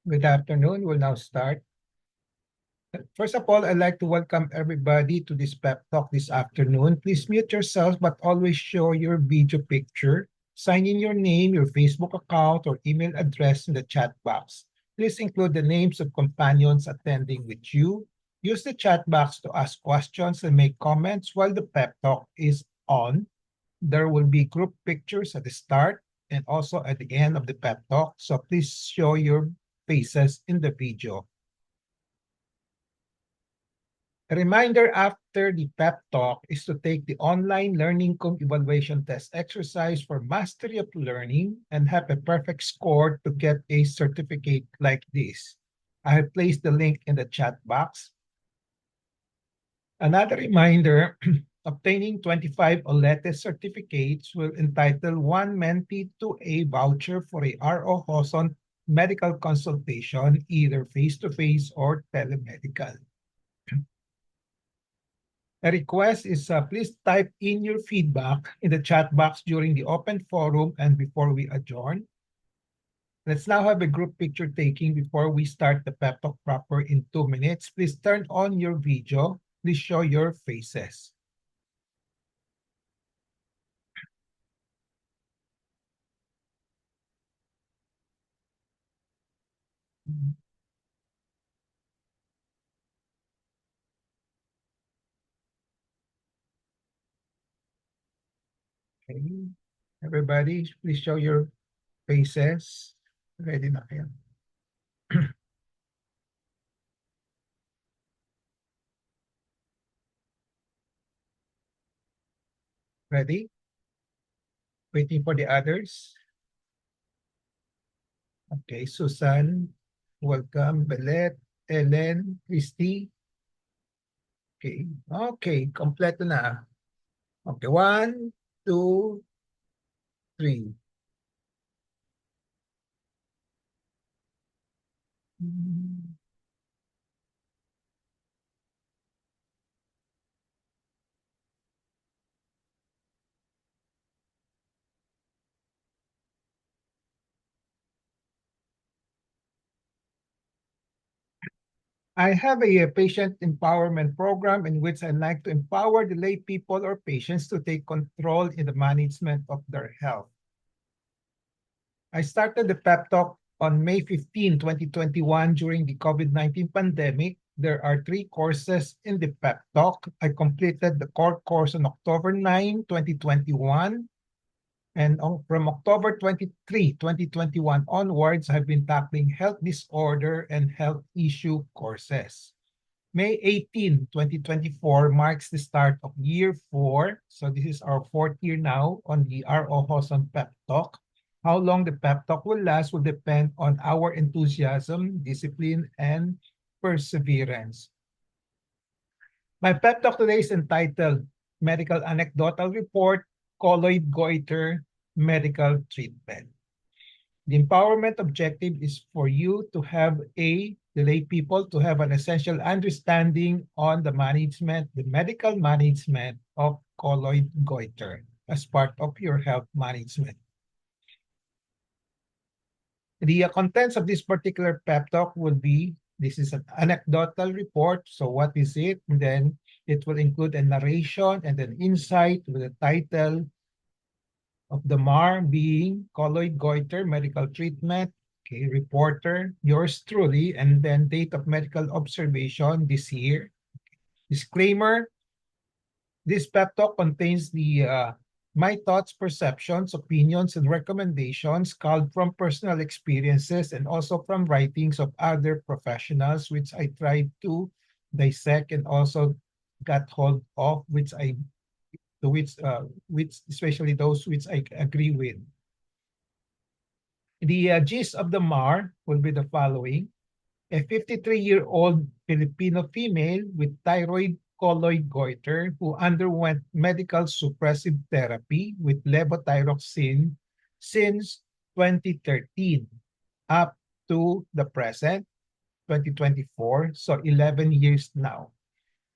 Good afternoon. We'll now start. First of all, I'd like to welcome everybody to this pep talk this afternoon. Please mute yourselves, but always show your video picture. Sign in your name, your Facebook account, or email address in the chat box. Please include the names of companions attending with you. Use the chat box to ask questions and make comments while the pep talk is on. There will be group pictures at the start and also at the end of the pep talk. So please show your faces in the video. A reminder after the pep talk is to take the online learning comp evaluation test exercise for mastery of learning and have a perfect score to get a certificate like this. I have placed the link in the chat box. Another reminder, obtaining 25 OLETE certificates will entitle one mentee to a voucher for a ROJoson medical consultation, either face-to-face or telemedical. A request is please type in your feedback in the chat box during the open forum and before we adjourn. Let's now have a group picture taking before we start the pep talk proper in 2 minutes. Please turn on your video. Please show your faces. Okay. Everybody, please show your faces. Ready na kayo? Ready? Waiting for the others. Okay, Susan, welcome. Belet, Ellen, Christy. Okay, okay, kompleto na. Okay, 1, 2, 3. I have a patient empowerment program in which I like to empower the lay people or patients to take control in the management of their health. I started the pep talk on May 15, 2021 during the COVID-19 pandemic. There are 3 courses in the pep talk. I completed the core course on October 9, 2021. And from October 23, 2021 onwards, I've been tackling health disorder and health issue courses. May 18, 2024 marks the start of year 4. So this is our 4th year now on the ROJoson PEP Talk. How long the PEP Talk will last will depend on our enthusiasm, discipline, and perseverance. My PEP Talk today is entitled Medical Anecdotal Report, Colloid Goiter, Medical Treatment. The empowerment objective is for you to have the lay people to have an essential understanding on the management, the medical management of colloid goiter as part of your health management. The contents of this particular pep talk will be, this is an anecdotal report. So what is it? And then it will include a narration and an insight with a title of the MAR being Colloid Goiter Medical Treatment, okay, reporter, yours truly, and then date of medical observation this year. Disclaimer, this pep talk contains my thoughts, perceptions, opinions, and recommendations culled from personal experiences and also from writings of other professionals, which I tried to dissect and also got hold of, which especially those which I agree with. The gist of the MAR will be the following. A 53-year-old Filipino female with thyroid colloid goiter who underwent medical suppressive therapy with levothyroxine since 2013 up to the present, 2024, so 11 years now.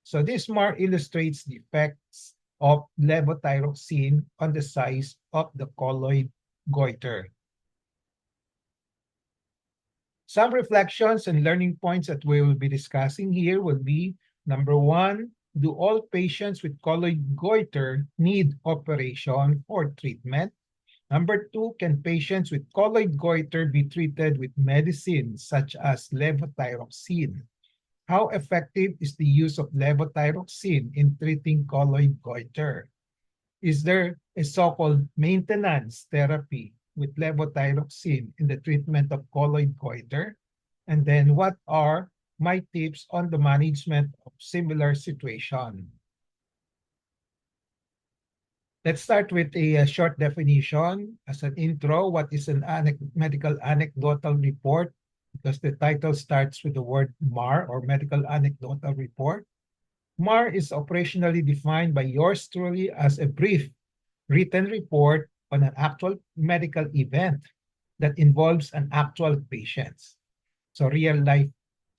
So this MAR illustrates the effects of levothyroxine on the size of the colloid goiter. Some reflections and learning points that we will be discussing here will be, number one, do all patients with colloid goiter need operation or treatment? Number two, can patients with colloid goiter be treated with medicines such as levothyroxine? How effective is the use of levothyroxine in treating colloid goiter? Is there a so-called maintenance therapy with levothyroxine in the treatment of colloid goiter? And then what are my tips on the management of similar situation? Let's start with a short definition. As an intro, what is an medical anecdotal report? Because the title starts with the word MAR, or medical anecdotal report. MAR is operationally defined by yours truly as a brief written report on an actual medical event that involves an actual patient. So real life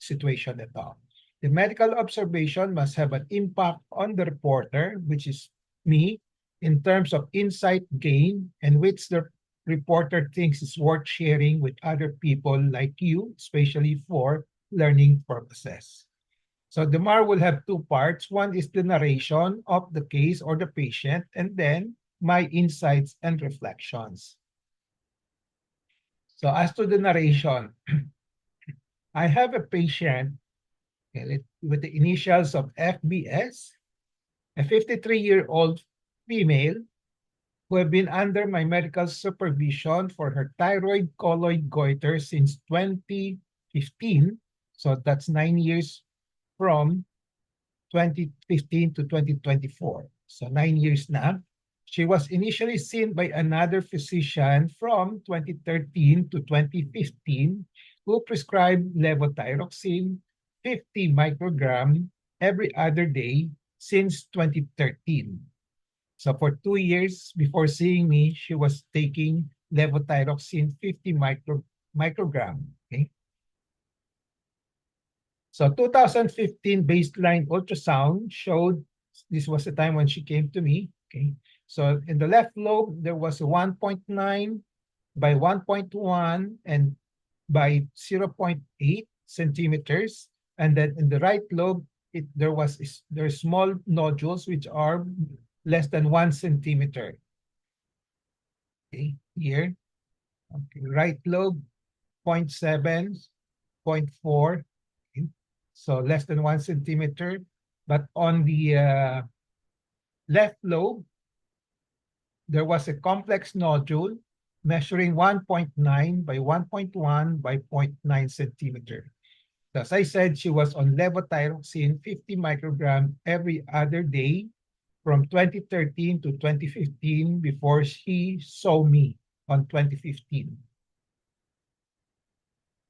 situation ito. The medical observation must have an impact on the reporter, which is me, in terms of insight gain and which the reporter thinks is worth sharing with other people like you, especially for learning purposes. So the MAR will have two parts. One is the narration of the case or the patient, and then my insights and reflections. So as to the narration, I have a patient with the initials of FBS, a 53-year-old female who have been under my medical supervision for her thyroid colloid goiter since 2015. So that's 9 years from 2015 to 2024. So 9 years na. She was initially seen by another physician from 2013 to 2015 who prescribed levothyroxine 50 microgram every other day since 2013. So for 2 years before seeing me, she was taking levothyroxine 50 microgram. Okay? So 2015 baseline ultrasound showed this was the time when she came to me. Okay. So in the left lobe, there was a 1.9 by 1.1 and by 0.8 centimeters. And then in the right lobe, there are small nodules which are less than 1 centimeter. Okay, here. Okay, right lobe, 0.7, 0.4. Okay. So less than 1 centimeter. But on the left lobe, there was a complex nodule measuring 1.9 by 1.1 by 0.9 centimeter. As I said, she was on levothyroxine 50 microgram every other day from 2013 to 2015 before she saw me on 2015.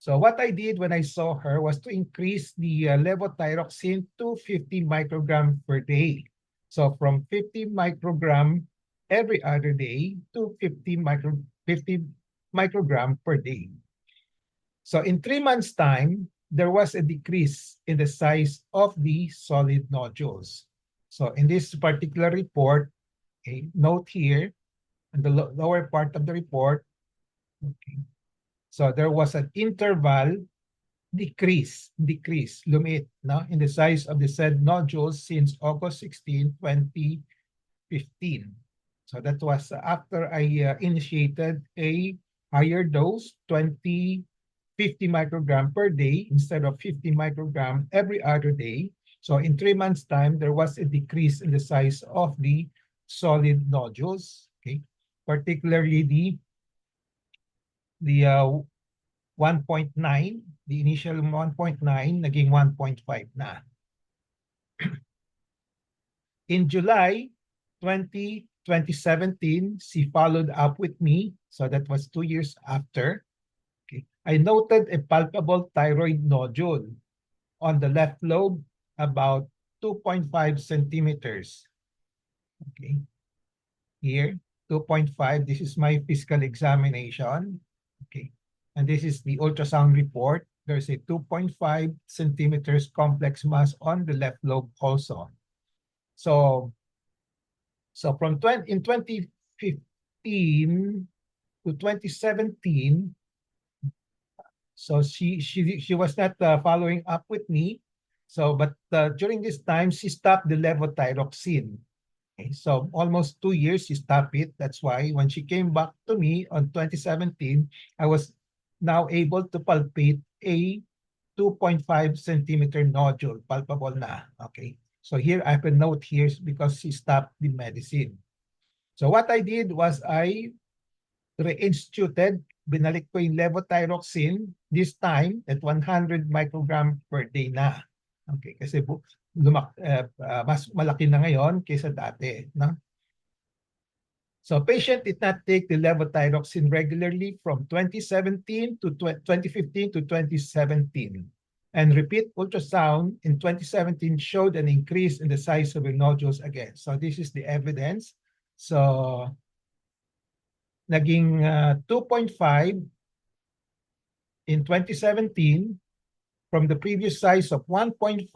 So what I did when I saw her was to increase the levothyroxine to 50 microgram per day. So from 50 microgram every other day to 50 microgram per day. So in 3 months' time, there was a decrease in the size of the solid nodules. So in this particular report, okay, note here, in the lower part of the report, okay, so there was an interval decrease, lumit, no, in the size of the said nodules since August 16, 2015. So that was after I initiated a higher dose, 50 microgram per day instead of 50 microgram every other day. So in 3 months' time, there was a decrease in the size of the solid nodules, okay? Particularly the 1.9, the initial 1.9, naging 1.5 na. In July 2017, she followed up with me. So that was 2 years after. Okay. I noted a palpable thyroid nodule on the left lobe, about 2.5 centimeters. Okay. Here, 2.5. This is my physical examination. Okay. And this is the ultrasound report. There's a 2.5 centimeters complex mass on the left lobe also. So from in 2015 to 2017, So she was not following up with me. So, but during this time, she stopped the levothyroxine. Okay, so almost 2 years she stopped it. That's why when she came back to me on 2017, I was now able to palpate a 2.5 centimeter nodule, palpable na. Okay, so here I have a note here because she stopped the medicine. So what I did was I reinstituted, binalik ko yung levothyroxine, this time at 100 microgram per day na. Okay, kasi mas malaki na ngayon kaysa dati. No? So patient did not take the levothyroxine regularly from 2017 to 2015 to 2017. And repeat ultrasound in 2017 showed an increase in the size of the nodules again. So this is the evidence. So naging 2.5 in 2017 from the previous size of 1.5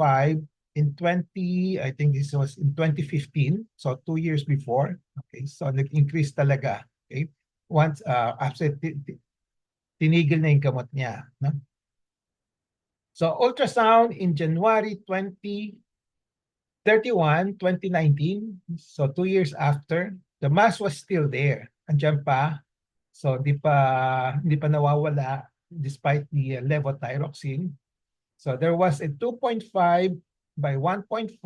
in 20, I think this was in 2015, so 2 years before. Okay, so nag-increase talaga. Okay, once after tinigil na yung gamot niya. No? So ultrasound in January 31, 2019, so 2 years after, the mass was still there. Andiyan pa. So di pa nawawala despite the levothyroxine. So there was a 2.5 by 1.5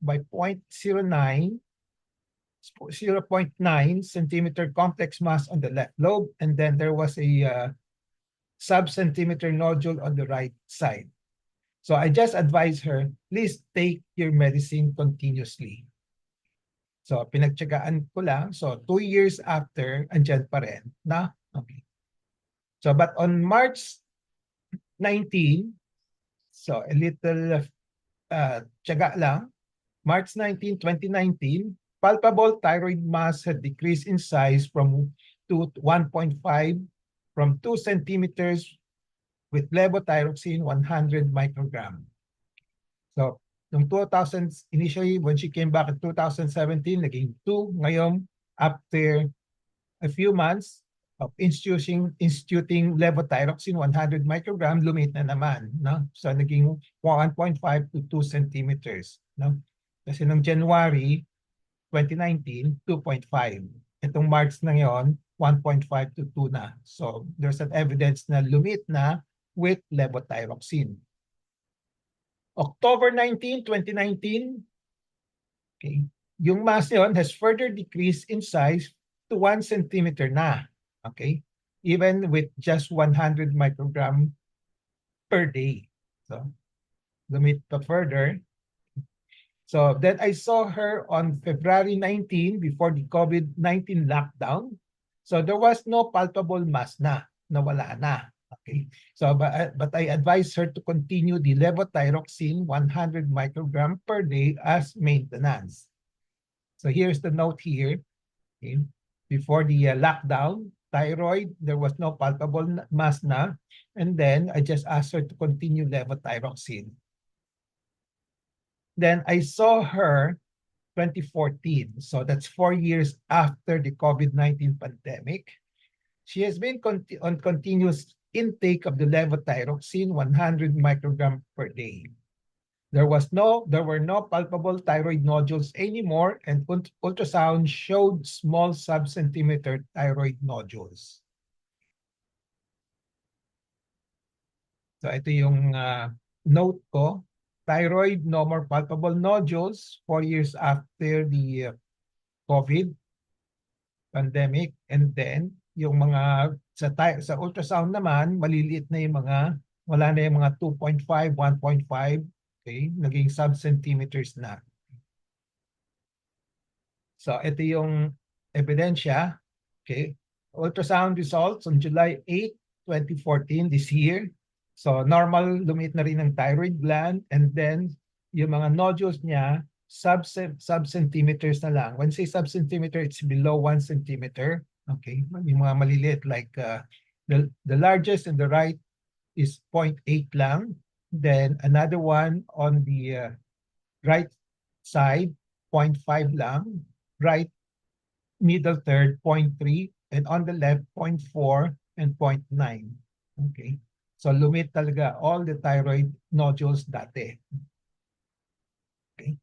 by 0.09 centimeter complex mass on the left lobe, and then there was a sub-centimeter nodule on the right side. So I just advise her, please take your medicine continuously. So pinagtyagaan ko lang. So 2 years after, andyan pa rin. Na? Okay. So but on March 19, so a little tiyaga lang, March 19, 2019, palpable thyroid mass had decreased in size from 1.5 from 2 centimeters with levothyroxine 100 microgram. So, noong 2000, initially, when she came back in 2017, naging 2. Ngayon, after a few months of instituting levothyroxine 100 microgram, lumit na naman. No? So, naging 1.5 to 2 centimeters. No? Kasi noong January 2019, 2.5. Itong March na ngayon, 1.5 to 2 na. So, there's an evidence na lumit na with levothyroxine. October 19, 2019, okay, yung mass yon has further decreased in size to 1 centimeter na. Okay? Even with just 100 microgram per day. So, lumit pa further. So then I saw her on February 19 before the COVID-19 lockdown. So there was no palpable mass na, nawala na. Okay. So but I advise her to continue the levothyroxine 100 microgram per day as maintenance. So here's the note here. Okay. Before the lockdown, thyroid, there was no palpable mass na. And then I just asked her to continue levothyroxine. Then I saw her 2014. So that's 4 years after the COVID-19 pandemic. She has been on continuous intake of the levothyroxine 100 microgram per day. There were no palpable thyroid nodules anymore, and ultrasound showed small sub-centimeter thyroid nodules. So ito yung note ko. Thyroid, no more palpable nodules 4 years after the COVID pandemic. And then, yung mga sa ultrasound naman, maliliit na yung mga, wala na yung mga 2.5, 1.5, okay? Naging sub-centimeters na. So, ito yung ebidensya, okay? Ultrasound results on July 8, 2014, this year. So, normal, lumit na rin ng thyroid gland, and then, yung mga nodules niya, sub-centimeters na lang. When say sub-centimeter, it's below 1 centimeter. Okay, yung mga maliliit, like the largest in the right is 0.8 lang. Then, another one on the right side, 0.5 lang. Right middle third, 0.3. And on the left, 0.4 and 0.9. Okay. So lumit talaga all the thyroid nodules dati. Okay.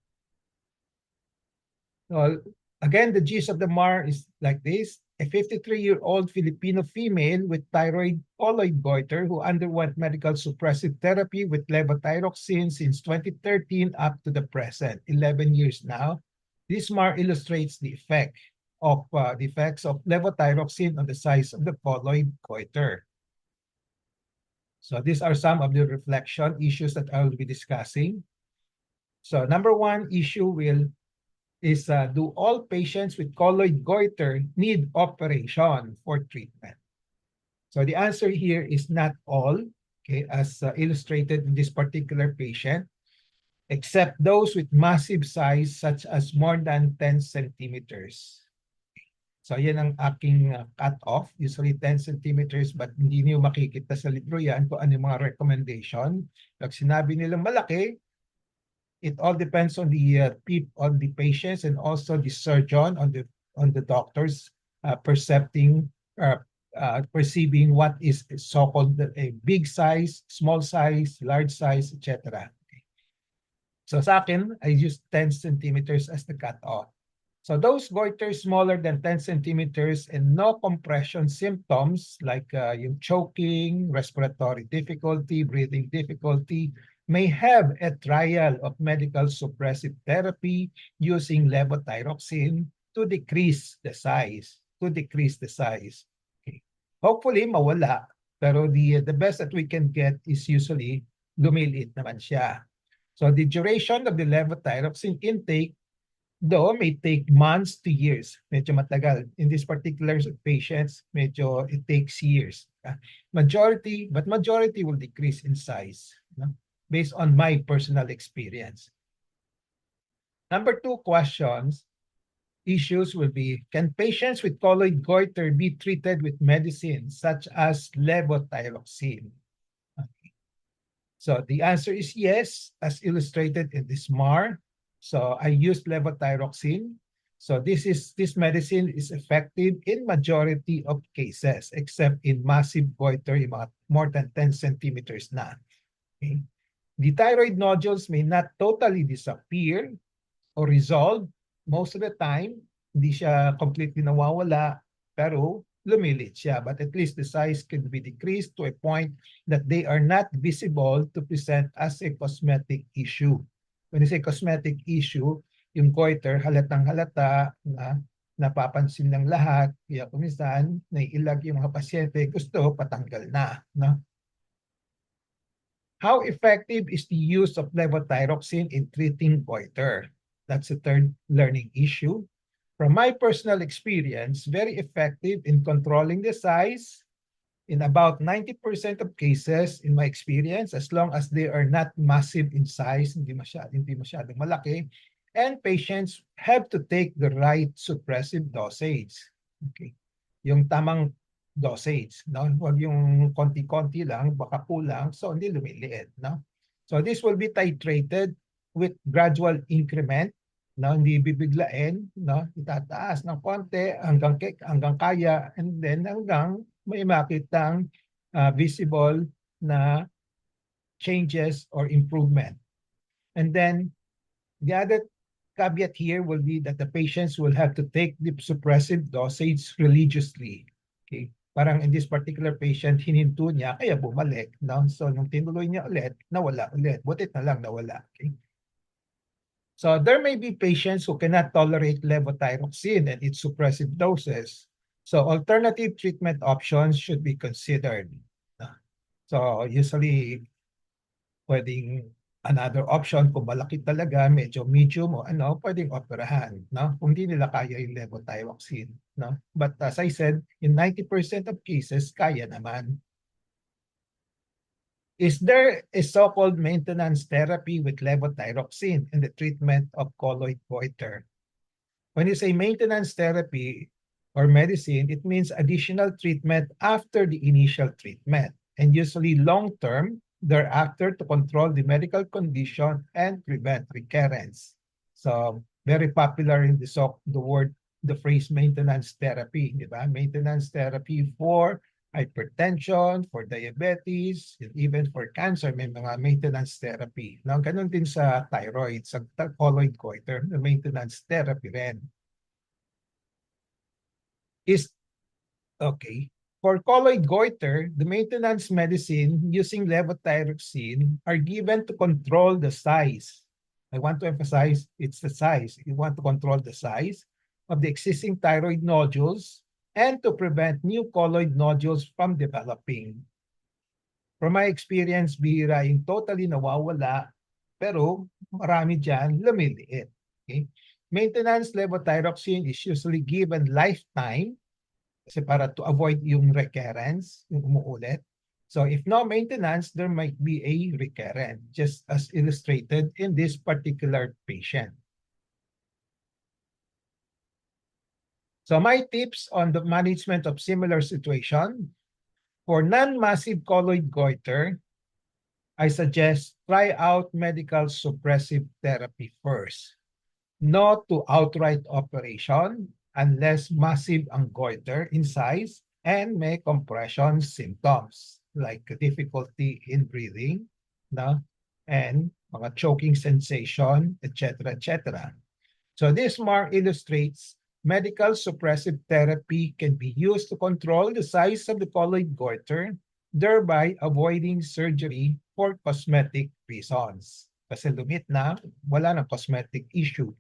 So again, the gist of the MAR is like this. A 53-year-old Filipino female with thyroid colloid goiter who underwent medical suppressive therapy with levothyroxine since 2013 up to the present, 11 years now. This MAR illustrates the effects of levothyroxine on the size of the colloid goiter. So these are some of the reflection issues that I will be discussing. So number one issue is do all patients with colloid goiter need operation for treatment? So the answer here is not all, okay, as illustrated in this particular patient, except those with massive size such as more than 10 centimeters. So yan ang aking cut-off, usually 10 centimeters, but hindi niyo makikita sa libro yan kung ano yung mga recommendation. Pag sinabi nilang malaki, it all depends on the patients and also the surgeon, on the doctors perceiving what is so-called a big size, small size, large size, etc. Okay. So sa akin, I use 10 centimeters as the cutoff. So those goiters smaller than 10 centimeters and no compression symptoms like yung choking, respiratory difficulty, breathing difficulty, may have a trial of medical suppressive therapy using levothyroxine to decrease the size. Okay. Hopefully, mawala. Pero the best that we can get is usually lumiliit naman siya. So the duration of the levothyroxine intake, though, may take months to years. Medyo matagal. In this particular patients, medyo it takes years. Majority will decrease in size, based on my personal experience. Number two issues will be, can patients with colloid goiter be treated with medicines such as levothyroxine? Okay. So the answer is yes, as illustrated in this MAR. So I used levothyroxine. So this medicine is effective in majority of cases, except in massive goiter, more than 10 centimeters na. Okay. The thyroid nodules may not totally disappear or resolve. Most of the time, hindi siya completely nawawala, pero lumilit siya. But at least the size can be decreased to a point that they are not visible to present as a cosmetic issue. When you say cosmetic issue, yung goiter halatang halata na napapansin ng lahat, kaya kuminsan naiilag yung mga pasyente, gusto patanggal na. No? How effective is the use of levothyroxine in treating goiter? That's the third learning issue. From my personal experience, very effective in controlling the size. In about 90% of cases, in my experience, as long as they are not massive in size, hindi masyadong malaki, and patients have to take the right suppressive dosage. Okay. Yung tamang dosage, no? Huwag yung konti-konti lang, baka kulang, so hindi lumiliit, no? So this will be titrated with gradual increment, no? Hindi bibiglain, no? Itataas ng konti hanggang kaya, and then hanggang may makitang visible na changes or improvement. And then the other caveat here will be that the patients will have to take the suppressive dosage religiously. Okay? Parang in this particular patient, hininto niya, kaya bumalik. No? So nung tinuloy niya ulit, nawala ulit. Butit na lang nawala. Okay? So there may be patients who cannot tolerate levothyroxine and its suppressive doses. So alternative treatment options should be considered. So usually, pwedeng another option kung malaki talaga, medyo medium o pwedeng operahan, no? Kung di nila kaya yung levothyroxine, no? But as I said, in 90% of cases, kaya naman. Is there a so-called maintenance therapy with levothyroxine in the treatment of colloid goiter? When you say maintenance therapy or medicine, it means additional treatment after the initial treatment, and usually long-term thereafter to control the medical condition and prevent recurrence. So very popular in the phrase maintenance therapy, di ba? Maintenance therapy for hypertension, for diabetes, and even for cancer, may mga maintenance therapy. No? Ganun din sa thyroid, sa colloid goiter, maintenance therapy rin. Okay. For colloid goiter, the maintenance medicine using levothyroxine are given to control the size. I want to emphasize it's the size. You want to control the size of the existing thyroid nodules and to prevent new colloid nodules from developing. From my experience, bihira yung totally nawawala, pero marami dyan lumiliit. Okay? Maintenance levothyroxine is usually given lifetime kasi para to avoid yung recurrence, yung umuulit. So if no maintenance, there might be a recurrent, just as illustrated in this particular patient. So my tips on the management of similar situation, for non-massive colloid goiter, I suggest try out medical suppressive therapy first. No to outright operation unless massive ang goiter in size and may compression symptoms like difficulty in breathing, no? And mga choking sensation, etc., etc. So this more illustrates medical suppressive therapy can be used to control the size of the colloid goiter, thereby avoiding surgery for cosmetic reasons. Kasi lumit na, wala na cosmetic issue.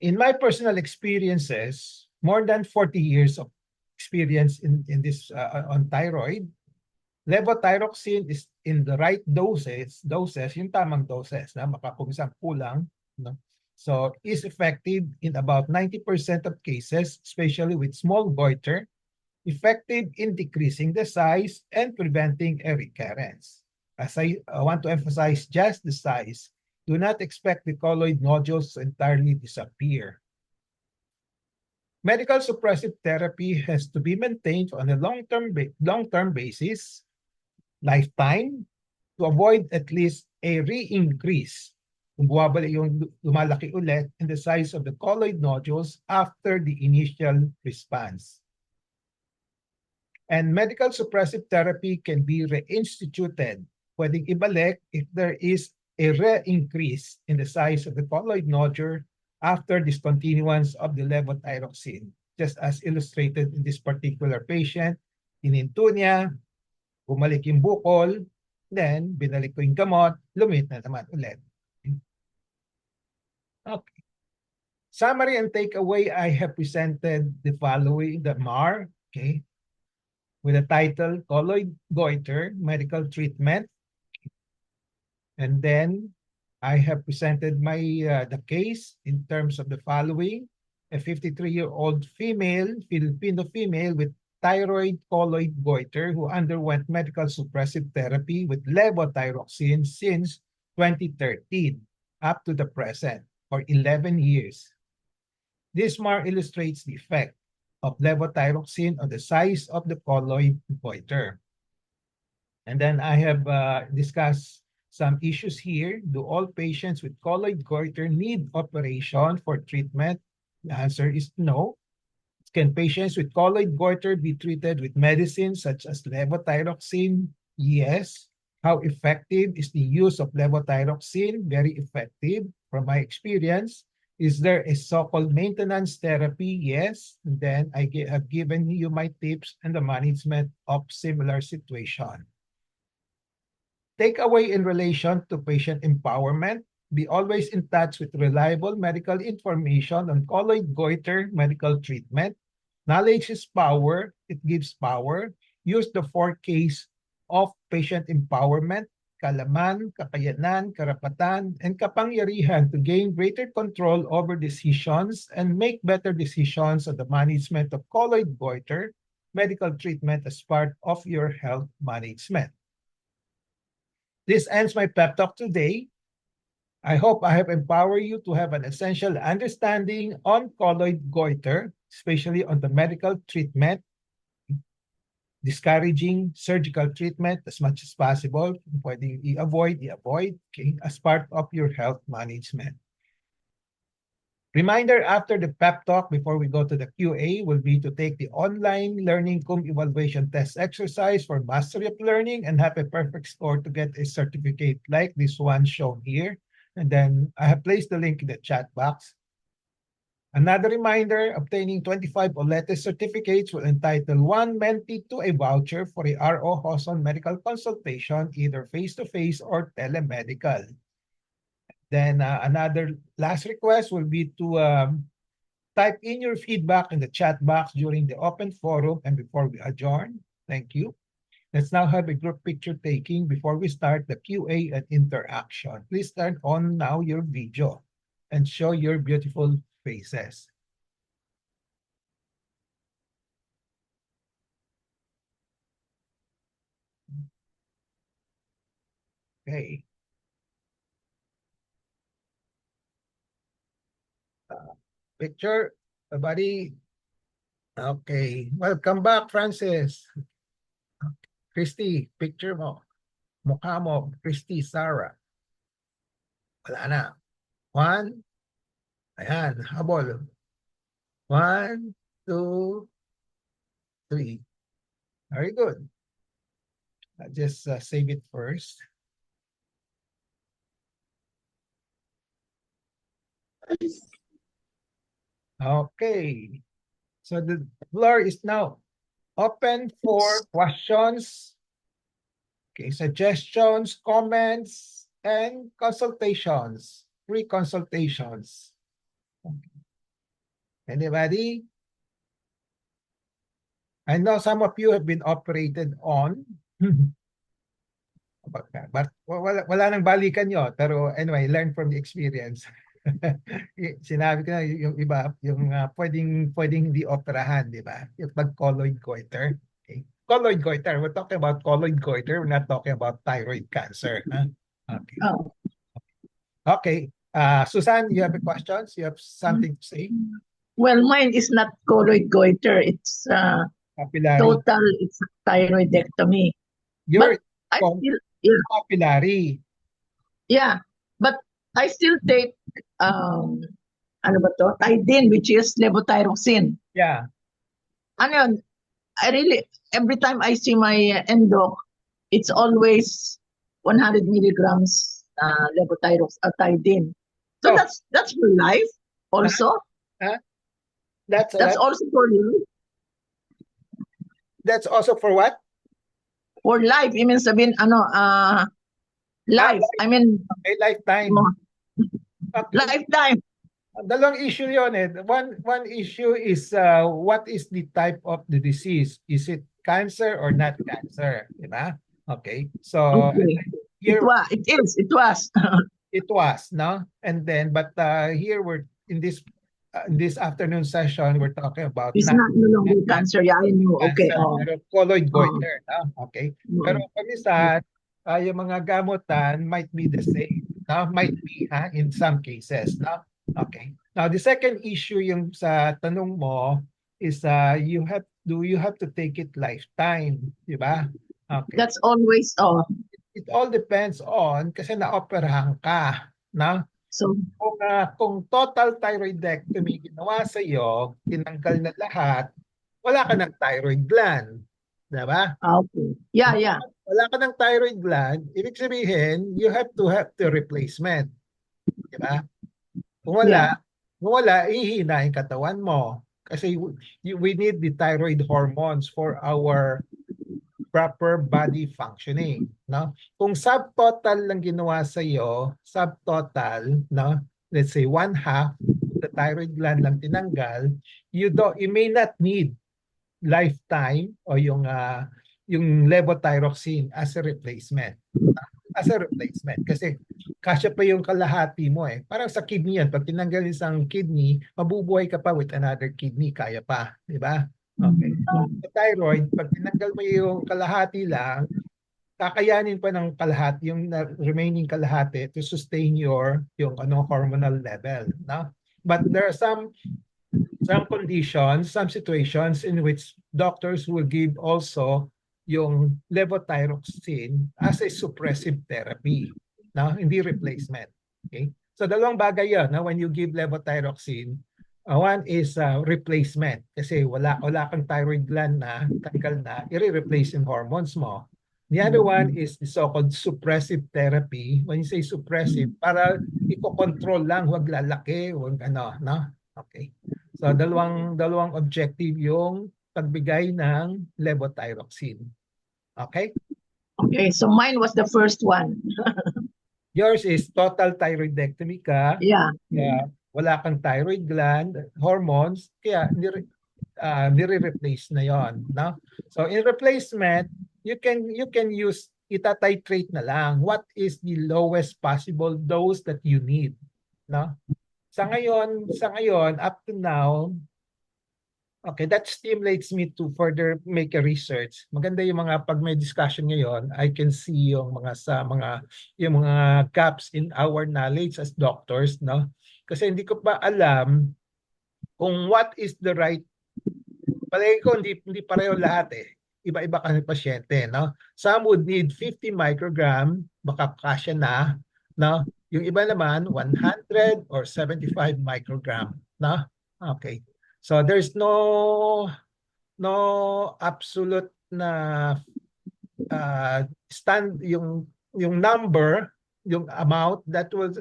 In my personal experiences, more than 40 years of experience in this on thyroid, levothyroxine is in the right doses, yung tamang doses, na makakumisang kulang, no? So is effective in about 90% of cases, especially with small goiter, effective in decreasing the size and preventing a recurrence. As I want to emphasize just the size, do not expect the colloid nodules to entirely disappear. Medical suppressive therapy has to be maintained on a long-term basis, lifetime, to avoid at least a re-increase kung yung lumalaki ulit in the size of the colloid nodules after the initial response. And medical suppressive therapy can be reinstituted. Pwedeng ibalik if there is a re-increase in the size of the colloid nodule after discontinuance of the levothyroxine, just as illustrated in this particular patient. Ininto niya, bumalik yung bukol, then binalik ko yung gamot, lumit na naman ulit. Okay. Summary and takeaway, I have presented the following, the MAR, okay, with the title Colloid Goiter Medical Treatment. And then I have presented my the case in terms of the following: a 53-year-old female, Filipino female with thyroid colloid goiter who underwent medical suppressive therapy with levothyroxine since 2013 up to the present for 11 years. This more illustrates the effect of levothyroxine on the size of the colloid goiter. And then I have discussed some issues here. Do all patients with colloid goiter need operation for treatment? The answer is no. Can patients with colloid goiter be treated with medicines such as levothyroxine? Yes. How effective is the use of levothyroxine? Very effective from my experience. Is there a so-called maintenance therapy? Yes. And then I have given you my tips and the management of similar situation. Takeaway in relation to patient empowerment: be always in touch with reliable medical information on colloid goiter medical treatment. Knowledge is power. It gives power. Use the 4 Ks of patient empowerment: kalaman, kakayanan, karapatan, and kapangyarihan to gain greater control over decisions and make better decisions on the management of colloid goiter medical treatment as part of your health management. This ends my pep talk today. I hope I have empowered you to have an essential understanding on colloid goiter, especially on the medical treatment, discouraging surgical treatment as much as possible. Pwedeng i-avoid, okay, as part of your health management. Reminder after the pep talk before we go to the QA will be to take the online learning cum evaluation test exercise for mastery of learning and have a perfect score to get a certificate like this one shown here. And then I have placed the link in the chat box. Another reminder, obtaining 25 OLETE certificates will entitle one mentee to a voucher for a ROJoson medical consultation, either face-to-face or telemedical. Then another last request will be to type in your feedback in the chat box during the open forum and before we adjourn. Thank you. Let's now have a group picture taking before we start the QA and interaction. Please turn on now your video and show your beautiful faces. Okay. Picture, everybody. Okay. Welcome back, Francis. Christy, picture mo. Mukha mo, Christy, Sarah. Wala na. One. Ayan, habol. 1, 2, 3. Very good. I'll just save it first. Okay. So the floor is now open for questions, okay, suggestions, comments, and consultations, free consultations. Okay. Anybody? I know some of you have been operated on. But wala nang balikan nyo. Pero anyway, learn from the experience. Sinabi ko na yung iba, yung pwedeng hindi operahan, di ba? Yung pag-colloid goiter. Okay. Colloid goiter. We're talking about colloid goiter. We're not talking about thyroid cancer. Huh? Okay. Oh. Okay. Susan, you have a questions? You have something to say? Well, mine is not colloid goiter. It's total. It's thyroidectomy. You're but I still, yeah, papillary. Yeah, but I still take ano ba to? Tidine, which is levothyroxine. Yeah. Ano yun? I really, every time I see my endo, it's always 100 milligrams levothyroxine. So that's for life also. That's also for life. That's also for what? For life. I mean sabihin life. I mean okay, lifetime. Okay. Lifetime. Dalawang issue yon eh. One issue is what is the type of the disease? Is it cancer or not cancer? Diba? Okay. So okay. Here, it was. It was, no? And then but here we're in this afternoon session we're talking about it's not no longer cancer. Yeah, I know. Okay. Pero colloid goiter, no? Okay. Pero paminsan yung mga gamutan might be the same. No? Might be in some cases, no? Okay. Now the second issue yung sa tanong mo is you have to take it lifetime, di ba? Okay. That's always It all depends on kasi naoperahan ka, no? So kung total thyroidectomy ginawa sa iyo, tinanggal na lahat, wala ka ng thyroid gland, 'di ba? Okay. Yeah. Wala ka ng thyroid gland, ibig sabihin, you have the replacement. 'Di ba? Kung wala, ihina yung katawan mo. Kasi we need the thyroid hormones for our proper body functioning, no? Kung subtotal lang ginawa sa iyo, subtotal, no? Let's say 1/2 the thyroid gland lang tinanggal, you may not need lifetime o yung levothyroxine as a replacement. Kasi kasya pa yung kalahati mo eh. Parang sa kidney yan, pag tinanggal isang kidney, mabubuhay ka pa with another kidney, kaya pa, di ba? Okay. Sa thyroid, pag tinanggal mo yung kalahati lang, kakayanin pa ng kalahati, yung remaining kalahati to sustain yung hormonal level, no? But there are some conditions, some situations in which doctors will give also yung levothyroxine as a suppressive therapy, no? Hindi replacement. Okay? So dalawang bagay yun, no? When you give levothyroxine, one is replacement. Kasi wala kang thyroid gland na, tanggal na, i-replace yung hormones mo. The other one is the so-called suppressive therapy. When you say suppressive, para i-control lang, huwag lalaki, huwag ano, no? Okay. So dalawang objective yung pagbigay ng levothyroxine. Okay? Okay, so mine was the first one. Yours is total thyroidectomy ka. Yeah. Kaya wala kang thyroid gland, hormones, kaya nire-replace na yon, no? So in replacement, you can use ita-titrate na lang. What is the lowest possible dose that you need, no? Sa ngayon up to now, okay, that stimulates me to further make a research. Maganda yung mga pag may discussion ngayon, I can see yung mga gaps in our knowledge as doctors, no? Kasi hindi ko pa alam kung what is the right. Palagi ko hindi pareho lahat eh. Iba-iba kasi pasyente, no? Some would need 50 microgram, baka kasya na, no? Yung iba naman 100 or 75 microgram, no? Okay. So there's no absolute na yung number, yung amount that will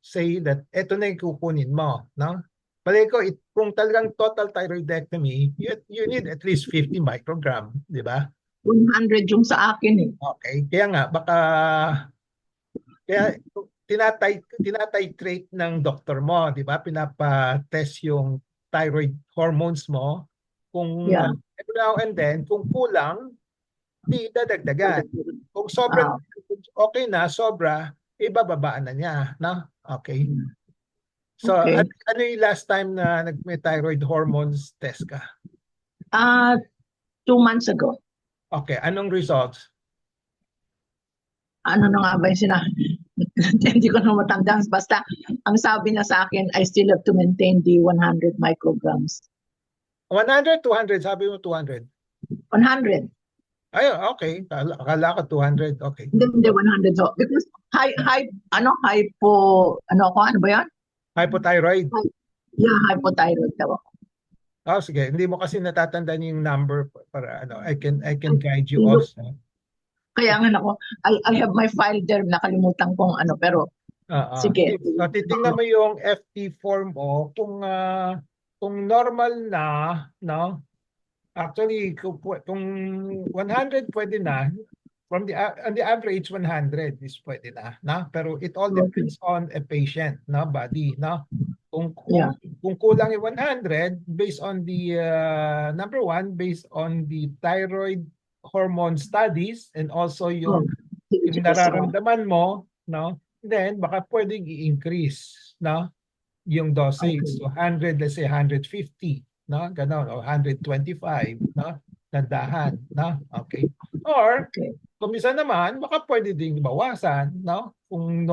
say that eto na yung kukunin mo, no? Palagi ko, kung talagang total thyroidectomy, you need at least 50 microgram, di ba? 100 yung sa akin eh. Okay, kaya nga, kaya tinatitrate ng doktor mo, di ba? Pinapa-test yung thyroid hormones mo. Kung every now and then, kung kulang, di dadagdagan. Kung sobrang okay na, sobra, ibababaan na niya, no? Okay. So, Okay. ano yung last time na may thyroid hormones test ka? 2 months ago. Okay, anong results? Ano na nga ba yung sinabi? Hindi ko na matandang. Basta, ang sabi na sa akin, I still have to maintain the 100 micrograms. 100, 200, sabi mo 200. 100. Ay, okay. Akala ko 200. Okay. Hindi 100. So, because ano ba yan? Hypothyroid. Yeah, hypothyroid daw ako. Oh, sige. Hindi mo kasi natatandaan yung number para ano. I can guide you also. Kaya nga ako, I have my file there, nakalimutan kong ano, pero sige. So, titingnan mo yung FT form mo kung normal na, no? Actually, kung 100 pwede na, on the average 100 is pwede na, no? Pero it all depends on a patient, no, body, no? Kung kulang yung 100 based on the number one, based on the thyroid hormone studies and also yung nararamdaman mo, no? Then baka pwedeng i-increase, no? Yung dosage. So 100, let's say 150, no? Ganon, o 125, no? Nandahan, no? Okay. Or kung minsan naman, baka pwede ding bawasan, no? Kung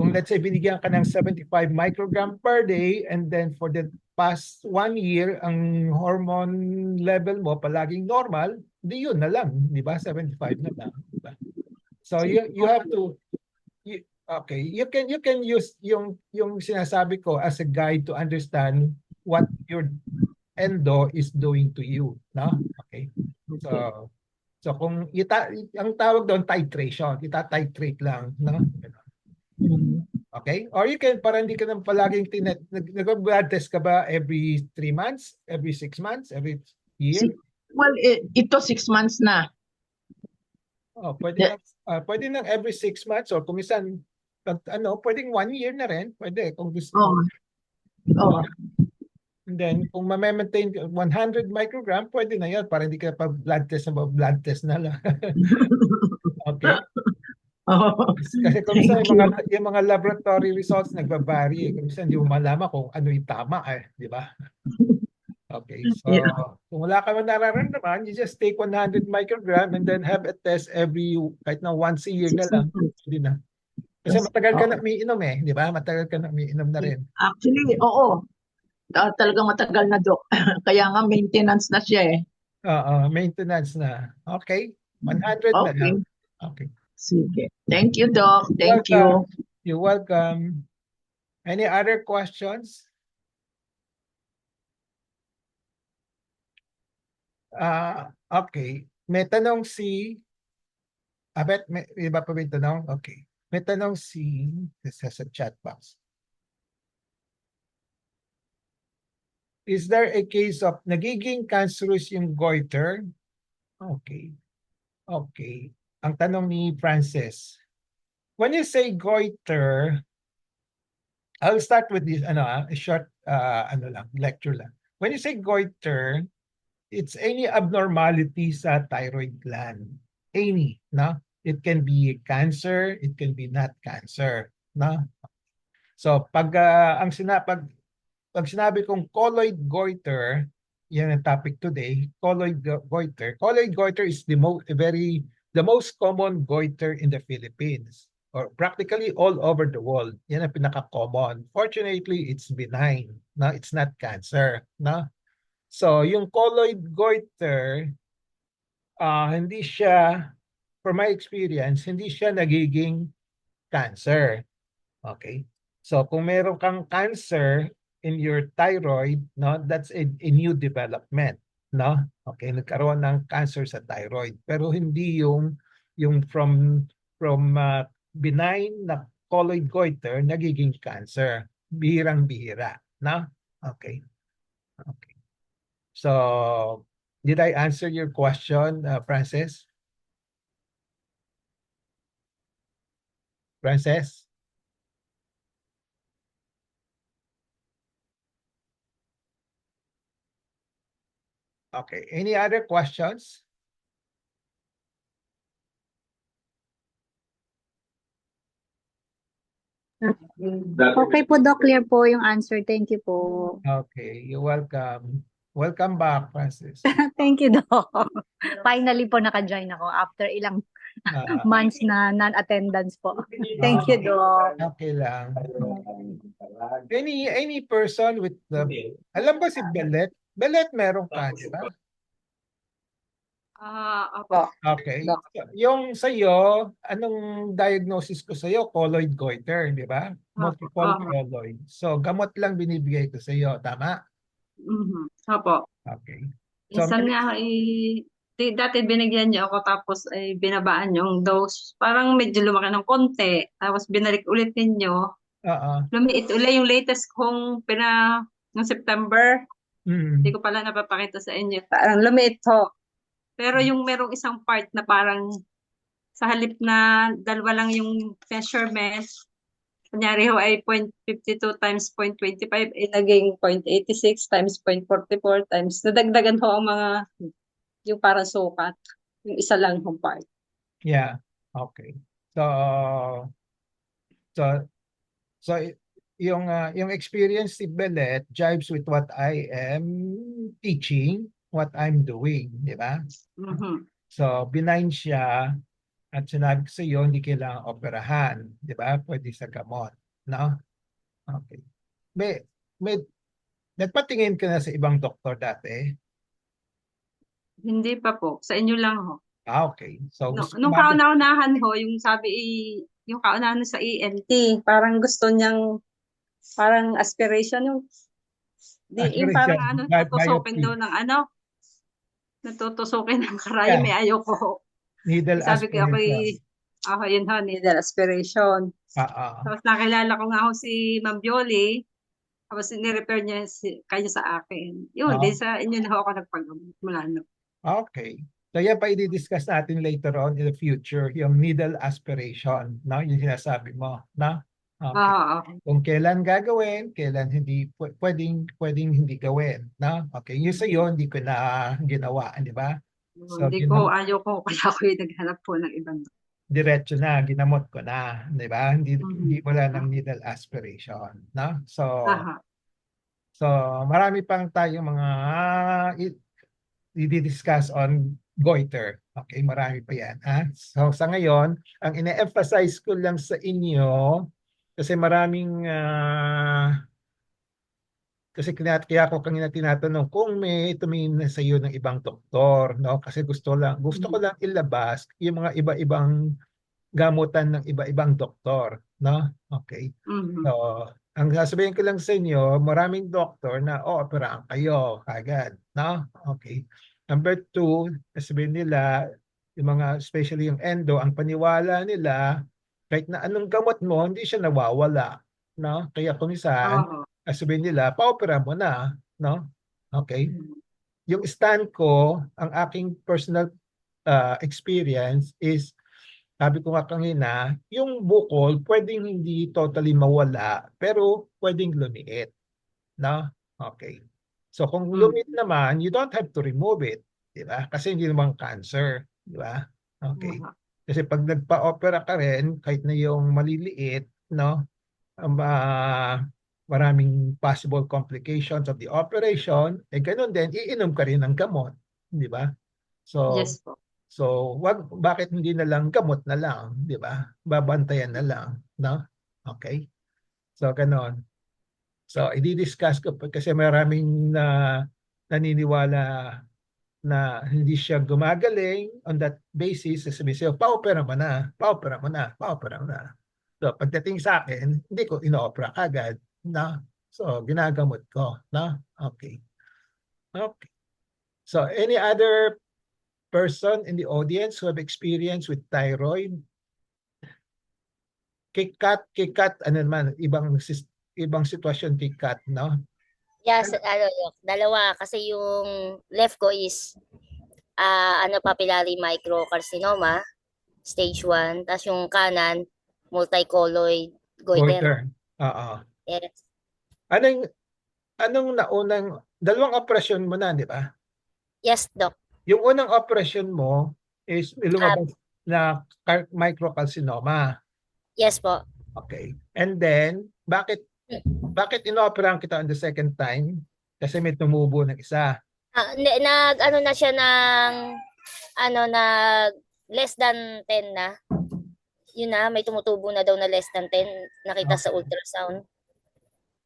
let's say binigyan ka ng 75 microgram per day and then for the past 1 year, ang hormone level mo palaging normal, di yun na lang, di ba? 75 na lang. Diba? So you have to, you can use yung sinasabi ko as a guide to understand what your endo is doing to you, no? Okay. So kung ang tawag doon titration, ita-titrate lang, no? Okay? Or you can, para hindi ka nang palaging nag-blood test ka ba every 3 months, every 6 months, every year? Well, ito 6 months na. Oh, pwede nang every 6 months or kung minsan pwedeng 1 year na rin, pwede kung gusto mo. And then kung ma-maintain 100 microgram, pwede na 'yon para hindi ka pa blood test na lang. Okay. Kasi kung minsan yung mga laboratory results nagbabari, kung minsan hindi mo malaman kung ano yung tama di ba? Okay, so kung wala ka man nararamdaman, you just take 100 microgram and then have a test kahit na once a year na lang. Hindi na. Kasi matagal ka na umiinom di ba? Matagal ka na umiinom na rin. Actually, oo. Talagang matagal na, Doc. Kaya nga maintenance na siya Maintenance na. Okay, 100 na lang. Okay. Sige. Thank you, Doc. Thank you. You're welcome. Any other questions? Okay. May tanong si... Abet, may iba pa may tanong? Okay. May tanong si... Sa chat box. Is there a case of nagiging cancerous yung goiter? Okay. Okay. Ang tanong ni Francis. When you say goiter, I'll start with this, a short lecture lang. When you say goiter, it's any abnormality sa thyroid gland. Any, no? It can be cancer, it can be not cancer, no? So pag pag sinabi kong colloid goiter, yan ang topic today, colloid goiter. Colloid goiter is the most common goiter in the Philippines or practically all over the world. Yan ang pinaka-common. Fortunately, it's benign. No, it's not cancer, no? So, yung colloid goiter, hindi siya, from my experience, hindi siya nagiging cancer. Okay? So, kung meron kang cancer in your thyroid, no, that's a new development, no? Okay, nagkaroon ng cancer sa thyroid, pero hindi yung from benign na colloid goiter nagiging cancer. Bihirang-bihira, no? Okay. Okay. So, did I answer your question, Frances? Frances? Okay. Any other questions? Okay po, Doc. Clear po yung answer. Thank you po. Okay. You're welcome. Welcome back, Francis. Thank you, Doc. Finally po naka-join ako after ilang months na non-attendance po. Thank you, Doc. Okay lang. Any person with the... Alam ba si Belet? Belet meron ka, di ba? Opo. Okay. Doc. Yung sa'yo, anong diagnosis ko sa'yo? Colloid goiter, di ba? Multiple colloid. So, gamot lang binibigay ko sa'yo. Tama? Opo. Okay. So, Minsan nga, dati binigyan niyo ako tapos ay binabaan yung dose. Parang medyo lumaki ng konti. Tapos binalik ulit ninyo. Lumiit ulit yung latest kong ng September. Hindi ko pala napapakita sa inyo. Parang lumiit ho. Pero yung merong isang part na parang sa halip na dalawa lang yung measurement, kunyari ho ay 0.52 times 0.25 ay naging 0.86 times 0.44 times nadagdagan ho ang mga yung parang sukat. Yung isa lang hong part. Yeah. Okay. So yung experience ni Belet jives with what I am teaching, what I'm doing, di ba? So benign siya at sinabi ko sa iyo hindi kailangan operahan, di ba? Pwede sa gamot, no? Okay. May nagpatingin ka na sa ibang doktor dati? Hindi pa po. Sa inyo lang ho. Okay. So nung kauna-unahan ho, yung sabi yung kauna-unahan sa ENT, parang gusto niyang parang aspiration yung yung parang tutusukin daw ng natutusukin ng karayom, may ayoko. Needle sabi ko aspiration. Ako yun ho, needle aspiration. Tapos nakilala ko nga ho si Ma'am Bioli, tapos ni-refer niya kanya sa akin. Yun, din sa inyo na ho ako nagpag-gamot mula no. Okay. So yan pa i-discuss natin later on in the future, yung needle aspiration, no? Yung sinasabi mo, no? Okay. Kung kailan gagawin, kailan hindi pwedeng hindi gawin, no? Okay, yun sa'yo, hindi ko na ginawa, di ba? So, ayaw ko, kaya ako yung naghanap po ng ibang. Diretso na, ginamot ko na, di ba? Hindi wala ng needle aspiration, no? So marami pang tayong mga i-discuss on goiter. Okay, marami pa yan. So sa ngayon, ang ine-emphasize ko lang sa inyo, kasi maraming, kasi kaya ako kanina tinatanong kung may tumingin na sa iyo ng ibang doktor, no? Kasi gusto ko lang ilabas yung mga iba-ibang gamutan ng iba-ibang doktor, no? Okay. Mhm. So, ang sasabihin ko lang sa inyo, maraming doktor na operahan kayo agad, no? Okay. Number 2, sasabihin nila, yung mga, especially yung endo, ang paniwala nila, kahit na anong gamot mo, hindi siya nawawala, no? Kaya kung minsan, Oo. sasabihin nila, pa-opera mo na, no? Okay. Mhm. Yung stand ko, ang aking personal experience is, sabi ko nga kanina, yung bukol pwedeng hindi totally mawala, pero pwedeng lumiit. No? Okay. So kung lumiit naman, you don't have to remove it. Di ba? Kasi hindi naman cancer. Di ba? Okay. Oo. Kasi pag nagpa-opera ka rin, kahit na yung maliliit, no? Maraming possible complications of the operation, ganun din, iinom ka rin ng gamot. Di ba? So, Yes po. bakit hindi na lang gamot na lang, di ba? Babantayan na lang, no? Okay? So, ganon. So, i-discuss ko kasi maraming naniniwala na hindi siya gumagaling. On that basis, sasabihin sa'yo, pa-opera mo na, pa-opera mo na, pa-opera mo na. So, pagdating sa akin, hindi ko ino-opera kagad, no? So, ginagamot ko, no? Okay. Okay. So, any other person in the audience who have experience with thyroid? Kay Kat, ano naman, ibang sitwasyon kay Kat, no? Yes, dalawa kasi yung left ko is papillary microcarcinoma stage 1, tapos yung kanan multicolloid goiter. Oo. Yes. Anong naunang, dalawang operasyon mo na, di ba? Yes, doc. Yung unang operasyon mo is lumabas na microcarcinoma. Yes po. Okay. And then, bakit inoperahan kita on the second time? Kasi may tumubo ng isa. Na siya ng nag less than 10 na. Yun na, may tumutubo na daw na less than 10 nakita sa ultrasound.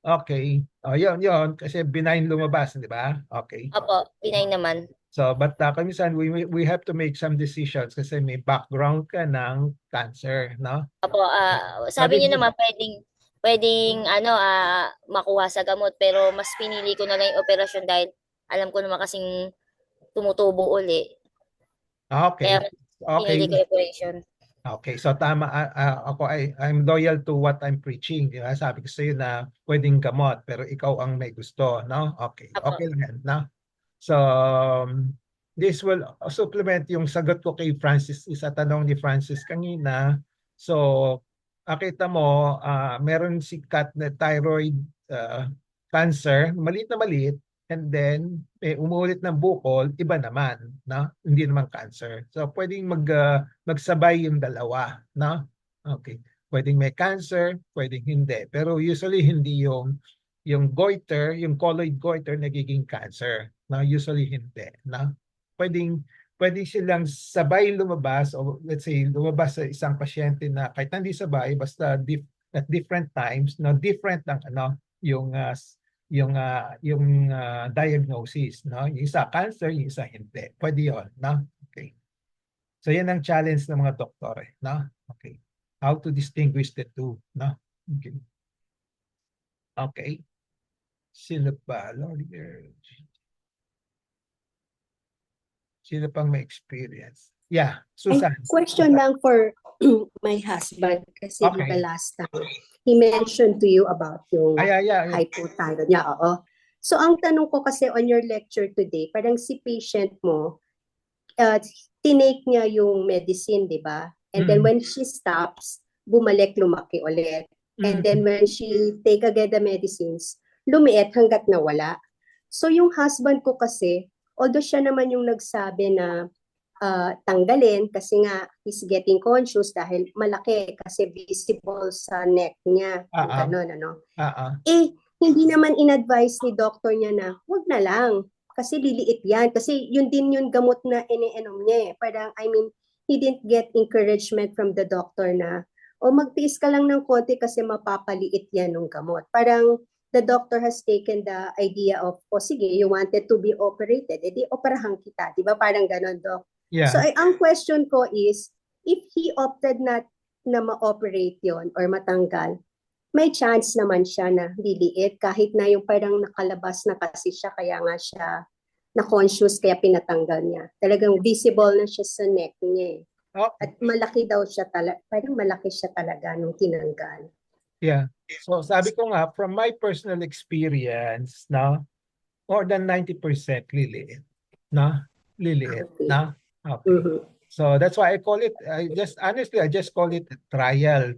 Okay. Yun. Kasi benign lumabas, di ba? Okay. Opo, benign naman. So, but minsan we have to make some decisions kasi may background ka ng cancer, no? Opo, sabi niyo naman pwedeng makuha sa gamot, pero mas pinili ko na lang yung operasyon dahil alam ko naman kasing tumutubo uli. Okay. Kaya pinili ko yung operation. Okay, so tama, I'm loyal to what I'm preaching. Di ba? Sabi ko sa iyo na pwedeng gamot, pero ikaw ang may gusto, no? Okay, okay lang yan, no? So, this will supplement yung sagot ko kay Francis, isa tanong ni Francis kanina. So, nakita mo, meron si Kat na thyroid cancer, maliit na maliit, and then umuulit ng bukol, iba naman, no? Hindi naman cancer. So, pwedeng magsabay yung dalawa, no? Okay. Pwedeng may cancer, pwedeng hindi. Pero usually hindi yung goiter, yung colloid goiter nagiging cancer. No, usually hindi, no? Pwedeng silang sabay lumabas, o let's say lumabas sa isang pasyente na kahit hindi sabay, basta at different times, no, different ang yung diagnosis, no? Yung isa cancer, yung isa hindi. Pwede 'yon, no? Okay. So yan ang challenge ng mga doktor, no? Okay. How to distinguish the two, no? Okay. Okay. Sino pa? Sino pang may experience? Yeah, Susan. Question lang for my husband kasi Okay. the last time he mentioned to you about yung Yeah. hypothyroid niya. Oo. So ang tanong ko kasi on your lecture today, parang si patient mo, tinake niya yung medicine, di ba? And then when she stops, bumalik, lumaki ulit. And then when she take again the medicines, lumiit hanggat nawala. So yung husband ko kasi, although siya naman yung nagsabi na tanggalin kasi nga he's getting conscious dahil malaki kasi visible sa neck niya. Ganun, hindi naman in-advise ni doctor niya na huwag na lang kasi liliit yan. Kasi yun din yung gamot na iniinom niya eh. Parang, he didn't get encouragement from the doctor na magtiis ka lang ng konti kasi mapapaliit yan ng gamot. Parang the doctor has taken the idea of, sige, you wanted to be operated, edi operahan kita. Di ba? Parang ganon, Doc. Yeah. So, ang question ko is, if he opted not na ma-operate yon or matanggal, may chance naman siya na liliit kahit na yung parang nakalabas na kasi siya kaya nga siya na-conscious kaya pinatanggal niya. Talagang visible na siya sa neck niya eh. At malaki daw siya talaga, parang malaki siya talaga nung tinanggal. Yeah. So sabi ko nga, from my personal experience, no, more than 90% liliit. No? Liliit. Okay. No? Okay. So that's why I call it, I just call it trial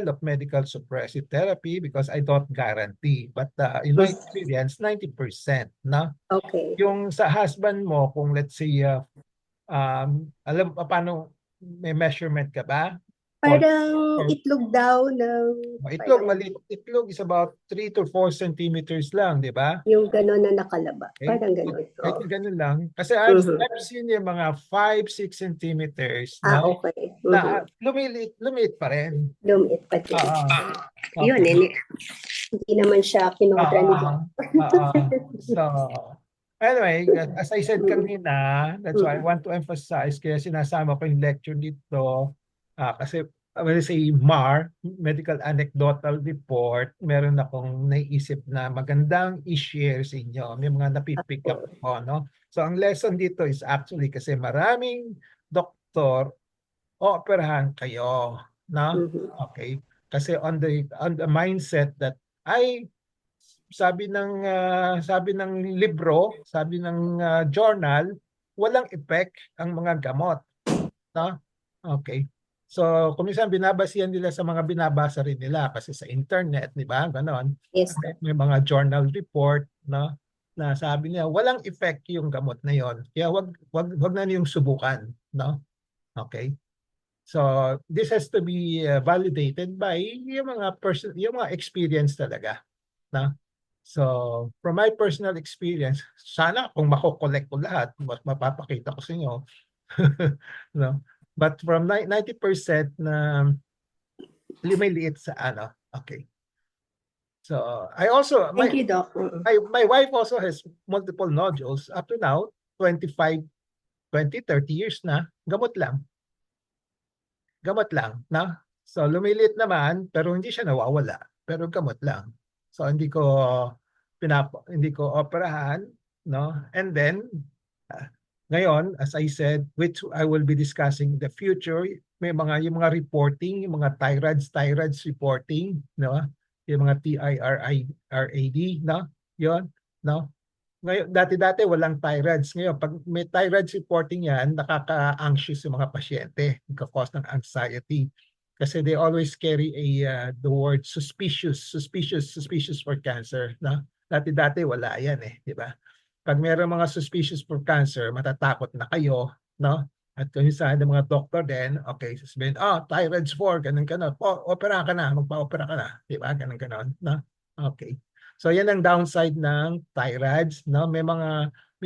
of medical suppressive therapy because I don't guarantee. But in my experience, 90%. No? Okay. Yung sa husband mo, kung let's say, alam paano, may measurement ka ba? Parang itlog daw ng... Itlog, maliit. Itlog is about 3 to 4 centimeters lang, di ba? Yung gano'n na nakalaba. Parang gano'n. Kahit gano'n lang. Kasi I've seen yung mga 5-6 centimeters na, okay. na lumiit pa rin. Lumiit pa din. Okay. Yun, hindi naman siya kinontra ni So, anyway, as I said kanina, that's why I want to emphasize, kaya sinasama ko yung lecture dito, kasi when I say MAR, Medical Anecdotal Report, meron akong naiisip na magandang i-share sa inyo. May mga napipick up ko, no? So, ang lesson dito is actually kasi maraming doktor, operahan kayo, no? Okay? Kasi on the mindset that sabi ng libro, sabi ng journal, walang effect ang mga gamot, no? Okay. So, kung minsan binabasihan nila sa mga binabasa rin nila kasi sa internet, di ba? Ganon. Yes. May mga journal report, no? Na sabi niya, walang effect yung gamot na yon. Kaya wag na niyong subukan, no? Okay? So, this has to be validated by yung mga experience talaga, no? So, from my personal experience, sana kung makokolect ko lahat, mapapakita ko sa inyo. No? But from 90% na lumiliit sa ano. Okay. So, I also, Thank you, Doc. my wife also has multiple nodules. Up to now, 25, 20, 30 years na, gamot lang. Gamot lang, na? So, lumiliit naman, pero hindi siya nawawala. Pero gamot lang. So, hindi ko operahan, no? And then, ngayon, as I said, which I will be discussing in the future, may yung mga reporting, yung mga thyroids reporting, no? Yung mga TIRAD, no? Yon, no? Ngayon, dati walang thyroids. Ngayon, pag may thyroids reporting yan, nakaka-anxious yung mga pasyente. Nagka-cause ng anxiety. Kasi they always carry the word suspicious for cancer, no? Dati wala yan eh, di ba? Pag mayroong mga suspicious for cancer, matatakot na kayo, no? At kung saan ng mga doctor din, okay, sasabihin, thyroids 4, ganun ka na, opera ka na, magpa-opera ka na, di ba? Ganun, no? Okay. So yan ang downside ng thyroids, no? May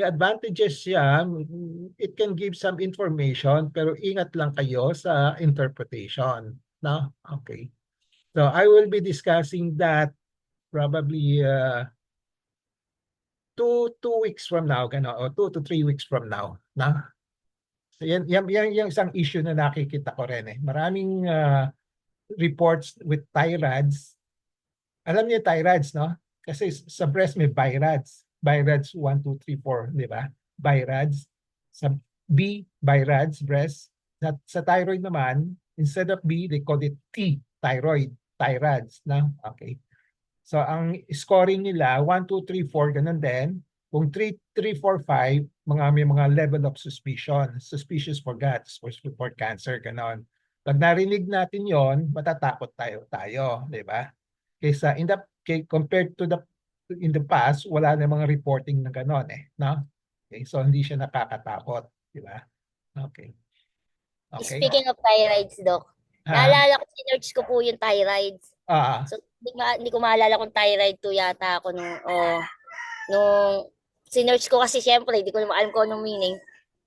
advantages siya, it can give some information, pero ingat lang kayo sa interpretation, no? Okay. So I will be discussing that probably 2 weeks from now, o 2 to 3 weeks from now, na? So yan isang issue na nakikita ko rin eh. Maraming reports with thyroids. Alam niyo thyroids, no? Kasi sa breast may BI-RADS. BI-RADS 1, 2, 3, 4, di ba? BI-RADS. Sa B, BI-RADS, breast. Sa thyroid naman, instead of B, they call it T, thyroid, thyroids, na? Okay. So, ang scoring nila, 1, 2, 3, 4, ganun din. Kung 3, 4, 5, may mga level of suspicion. Suspicious for guts, for cancer, ganun. Pag narinig natin yon, matatakot tayo, di ba? Kaysa compared to in the past, wala na mga reporting na gano'n eh, no? Okay, so hindi siya nakakatakot, di ba? Okay. Speaking of thyroids, Doc, naalala ko, sinerch ko po yung thyroids. So, hindi ko maalala kung thyroid 2 yata ako nung sinerch ko kasi syempre, hindi ko naman alam kung anong meaning.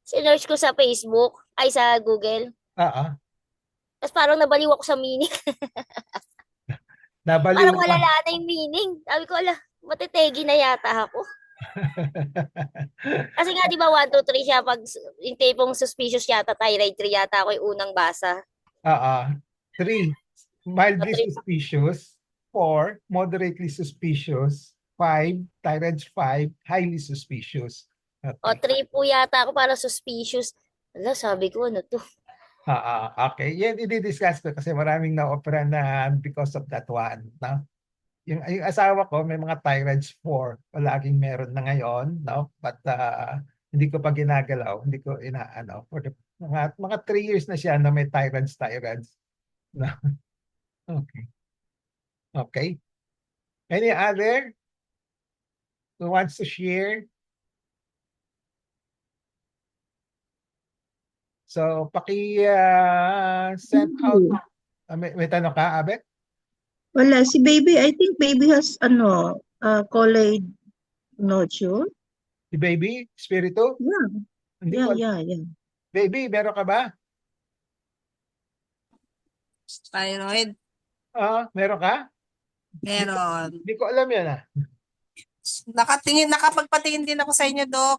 Sinerch ko sa Facebook, sa Google. Tapos parang nabaliw ako sa meaning. Parang wala na yung meaning. Sabi ko, matitegi na yata ako. Kasi nga, di ba, 1, 2, 3 siya, pag yung tipong suspicious yata, thyroid 3 yata ako yung unang basa. 3, mildly suspicious. 4, moderately suspicious. 5, thyroid 5, highly suspicious. O, 3 po yata ako para suspicious. Ala, sabi ko, ano to? Okay. Yan, i-discuss ko kasi maraming na-opera na because of that one. No? Yung asawa ko, may mga thyroids 4. Palaging meron na ngayon. No? But hindi ko pa ginagalaw. Hindi ko inaano. For the, mga 3 years na siya na may thyroids. No? Okay. Okay. Any other who wants to share? So, send out. May tanong ka, Abe? Wala, si baby, I think baby has colloid nodule. Si baby? Spirito? Yeah. Hindi Yeah, ko, yeah. Baby, meron ka ba? Thyroid. Meron ka? Meron. Hindi ko alam yan Nakapagpatingin din ako sa inyo, Doc.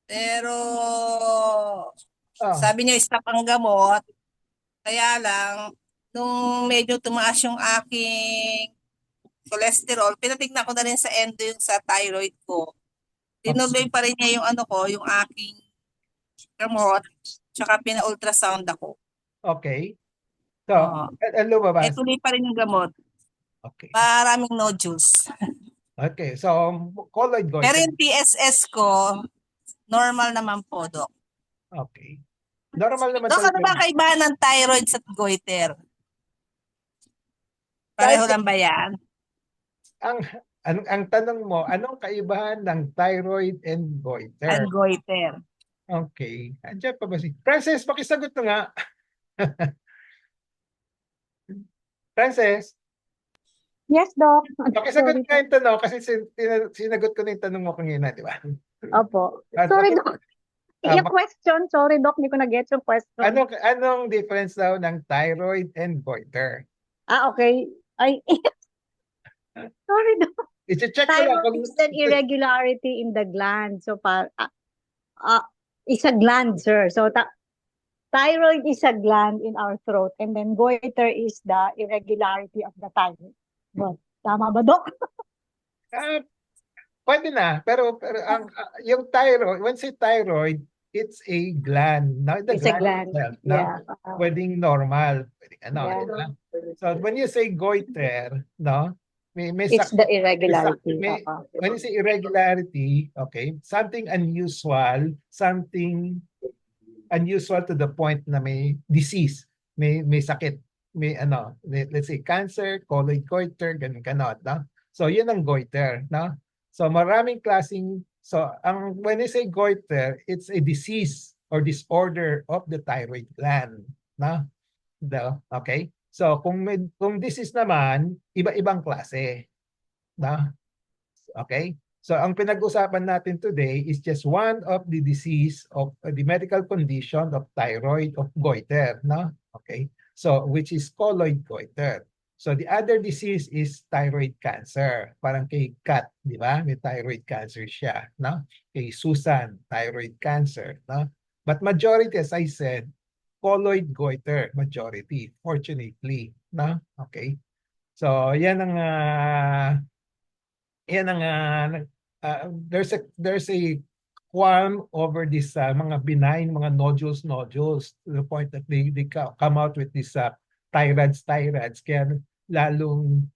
Pero sabi niyo stop ang gamot. Kaya lang, nung medyo tumaas yung aking cholesterol, pinatignan ko na rin sa endo yung sa thyroid ko. Tinuloy pa rin niya yung yung aking gamot, tsaka pina-ultrasound ako. Okay. So, ano ba? Tuloy pa rin yung gamot. Okay. Maraming nodules. Okay, so colloid goiter. Pero yung TSS ko, normal naman po, Doc. Okay. Normal naman. Doc, ano ba kaibahan ng thyroid sa goiter? Pareho lang ba yan? Ang tanong mo, anong kaibahan ng thyroid and goiter? And goiter. Okay. Andiyan pa ba si Frances, pakisagot na nga. Frances? Yes, Doc. Pakisagot nga yung tanong kasi sinagot ko na yung tanong mo kanina, di ba? Opo. Sorry, Doc. Yung question, sorry, Doc, hindi ko na-get yung question. Anong difference daw ng thyroid and goiter? Okay. Sorry, Doc. I-check ko lang. Thyroid is an irregularity in the gland. So, it's a gland, sir. So, thyroid is a gland in our throat. And then goiter is the irregularity of the thyroid. Tama ba, Doc? Pwede na. Pero yung thyroid, when say thyroid, it's a gland. No? It's a gland. Itself, no? Yeah. Pwedeng normal. Pwedeng Yeah. So, when you say goiter, no? It's the irregularity. When you say irregularity, okay, something unusual to the point na may disease, may sakit, may let's say cancer, colloid goiter, ganun, no? So, yun ang goiter, no? So, maraming klaseng, when you say goiter, it's a disease or disorder of the thyroid gland, no? Okay? So, kung disease naman, iba-ibang klase, no? Okay? So, ang pinag-usapan natin today is just one of the disease of the medical condition of thyroid of goiter, no? Okay? So, which is colloid goiter. So, the other disease is thyroid cancer. Parang kay Kat, di ba? May thyroid cancer siya, no? Kay Susan, thyroid cancer, no? But majority, as I said, colloid goiter, majority, fortunately, no? Okay? So, there's a qualm over this mga benign, mga nodules, to the point that they come out with this thyroids. Kaya lalong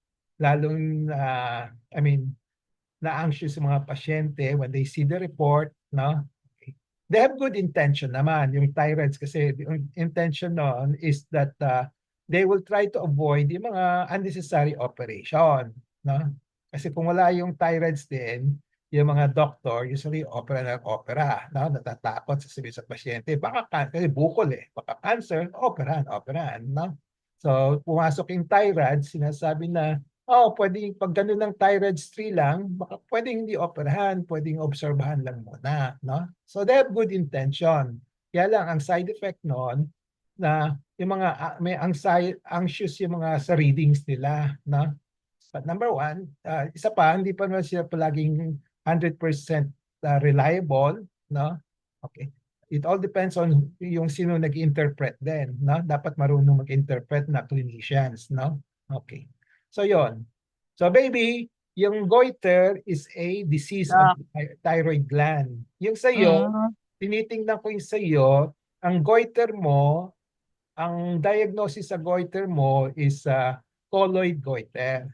na-anxious yung mga pasyente when they see the report, no? Okay. They have good intention naman, yung thyroids, kasi yung intention noon is that they will try to avoid yung mga unnecessary operation, no? Kasi kung wala yung thyroids din, yung mga doctor, usually opera, no? Natatakot sasabihin sa pasyente, kasi bukol baka cancer, operahan, no? So, pumasok yung thyroids, sinasabi na, pwedeng pag ganun ng thyroids 3 lang, baka pwedeng hindi operahan, pwedeng obserbahan lang muna, no? So, they have good intention. Kaya lang, ang side effect noon, na yung mga, may anxious yung mga sa readings nila, no? But number one, isa pa, hindi pa naman sila palaging 100% reliable, no? Okay. It all depends on yung sino nag-interpret din, no? Dapat marunong mag-interpret na clinicians, no? Okay. So yon. So baby, yung goiter is a disease of the thyroid gland. Yung sa'yo, tinitingnan ko yung sa'yo, ang goiter mo, ang diagnosis sa goiter mo is colloid goiter.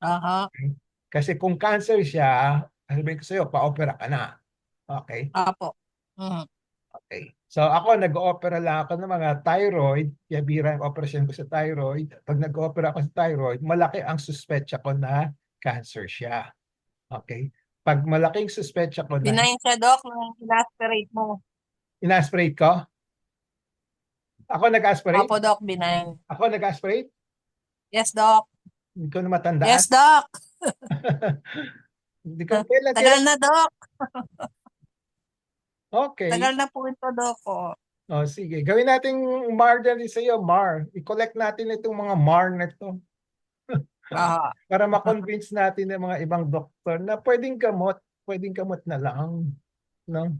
Okay? Kasi kung cancer siya, sabihin ko sa'yo, pa-opera ka na. Okay? Apo. Okay. So ako, nag-opera lang ako ng mga thyroid. Kaya bira yung operasyon ko sa thyroid. Pag nag-opera ako sa thyroid, malaki ang suspetsya ko na cancer siya. Okay? Pag malaking suspetsya ko na... Benign siya, Doc, nung in-aspirate mo. In-aspirate ko? Ako nag-aspirate? Opo, Doc, benign. Ako nag-aspirate? Yes, Doc. Hindi ko na matandaan. Yes, Doc. Hindi ko kailan. Tagal na, Doc. Okay. Tagal na po ito, Doc. Oh, sige. Gawin natin MAR din sa iyo, MAR. I-collect natin itong mga MAR na ito. Para ma-convince natin ng mga ibang doktor na pwedeng gamot na lang. No?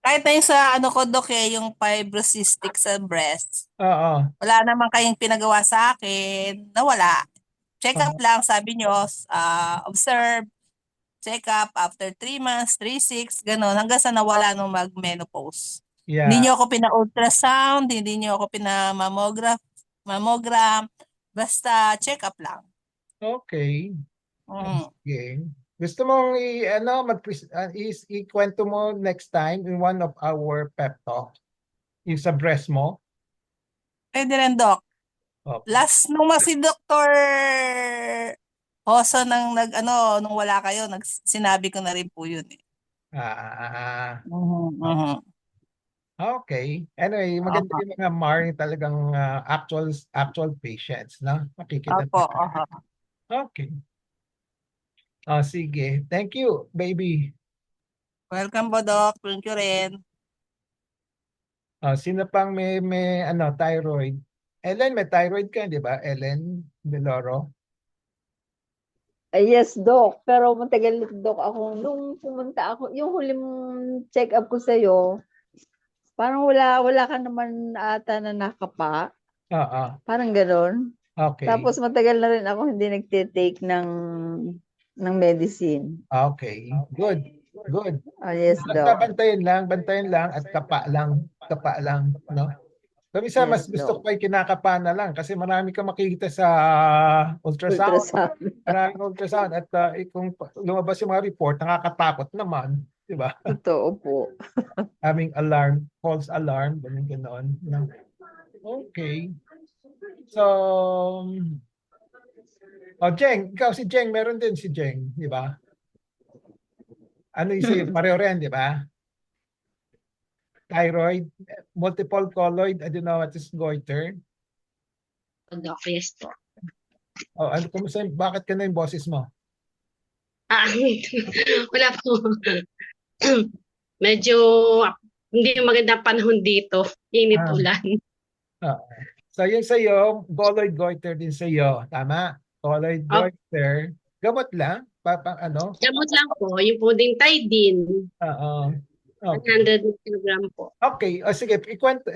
Kahit na yung sa ano ko, Doc, yung fibrocystic sa breast. Oo. Wala naman kayong pinagawa sa akin. Nawala. Check up lang, sabi nyo. Observe. Check up after 3 months, 3, 6, gano'n. Hanggang sa nawala nung mag-menopause. Yeah. Hindi nyo ako pina-ultrasound, hindi nyo ako pina-mammogram. Basta check up lang. Okay. Okay. Gusto mong ikwento mo next time in one of our pep talk? Yung sa breast mo? Pwede rin, Doc. Okay. Last nung si Dr. Hoso nung nung wala kayo, sinabi ko na rin po yun. Okay. Anyway, maganda yung mga MAR talagang actual patients, no? Makikita. Opo. Okay. Sige. Thank you, baby. Welcome po, Doc. Thank you rin. Sino pang may thyroid? Ellen, may thyroid ka, di ba? Ellen Deloro? Yes, Doc. Pero matagal, Doc, ako. Nung pumunta ako, yung huling check-up ko sa'yo, parang wala ka naman ata na nakapa. Parang gano'n. Okay. Tapos matagal na rin ako hindi nagtitake ng medicine. Okay. Good. Yes, Basta Doc. bantayan lang at kapa lang, no? Kamisa mas gusto ko yung kinakapa na lang kasi marami ka makikita sa ultrasound. Maraming ultrasound at kung lumabas yung mga report, nakakatakot naman, di ba? Totoo po. Having false alarm, gano'n. No? Okay. So, Jeng, ikaw si Jeng, meron din si Jeng, di ba? Ano yung sa'yo? Pareho rin, di ba? Thyroid, multiple colloid adenomatous goiter. Doc, yes po. Kumusta? Bakit ka na yung boses mo? Wala po. Medyo hindi magandang panahon dito. Init ulan. So yung sa'yo, colloid goiter din sa'yo. Tama? Colloid goiter. Gamot lang? Gamot lang po. Yung po din Tidin. Okay. 100 mg po. Okay. Sige, ikwento.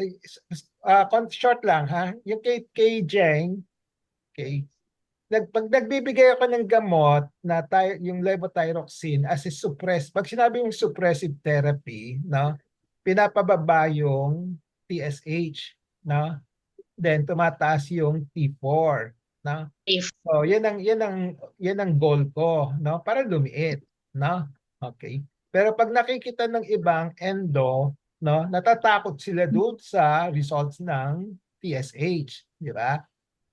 Short lang, ha? Yung kay Jeng, okay. Pag nagbibigay ako ng gamot na yung levothyroxine as a pag sinabi yung suppressive therapy, no? Pinapababa yung TSH, no? Then tumataas yung T4, no? So, yan ang goal ko, no? Para lumiit, no? Okay. Pero pag nakikita ng ibang endo, no, natatakot sila doon sa results ng TSH, di ba?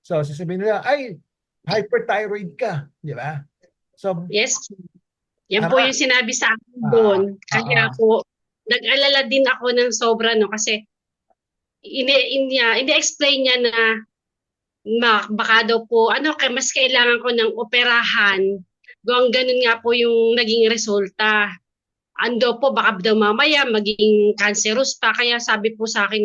So sasabihin nila, ay, hyperthyroid ka, di ba? So yes. Yan po yung sinabi sa akin doon. Kaya po nag-alala din ako ng sobra, no, kasi ini-explain niya na baka daw po mas kailangan ko ng operahan. Ganun nga po yung naging resulta. Ando po, baka daw mamaya maging cancerous pa. Kaya sabi po sa akin